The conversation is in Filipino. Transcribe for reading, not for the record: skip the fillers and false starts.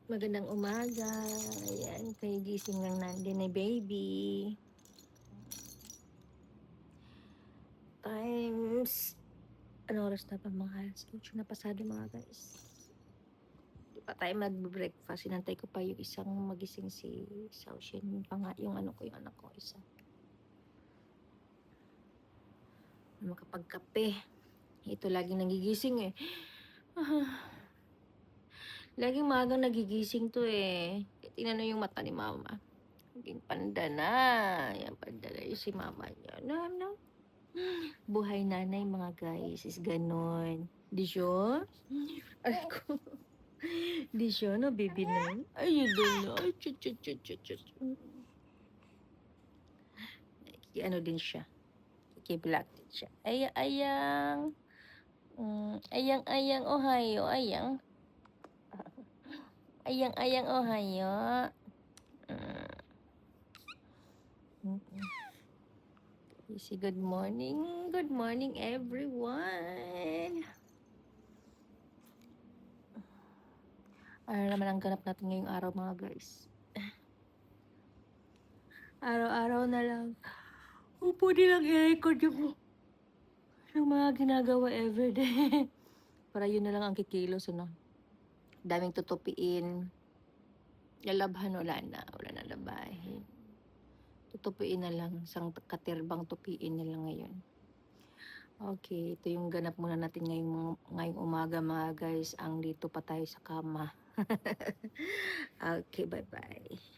Magandang umaga. Ayan, kagigising lang natin ni baby. Times, ano oras na ba? Mga alas 8 na pasado mga guys. Di pa tayo mag-breakfast. Inantay ko pa yung isang magising si Saoshin. Yung pa nga, yung anak ko isa. Makapagkape. Ito laging nagigising eh. Laging maagang nagigising to eh. Tingnan mo yung mata ni mama. Naging panda na. Yan, panda na yung si mama niya. No. Buhay nanay mga guys is ganon. Di siya? Ay ko. Di siya no, baby na. Ay, yun din no. Ay, chut. Ano din siya. Kiki-black din siya. Ayang. Ayang, ohayo, ayang. Ayang, ohayo. Easy, good morning. Good morning, everyone. Ano naman ang ganap natin ngayong araw, mga guys? Araw-araw na lang. Upo nilang i-record yung mga ginagawa everyday. Para yun na lang ang kikilos, ano? Daming tutupiin. Lalabhan, wala na labahin. Tutupiin na lang. Isang katirbang tupiin nila ngayon. Okay, ito yung ganap muna natin ngayong umaga mga guys. Ang dito pa tayo sa kama. Okay, bye-bye.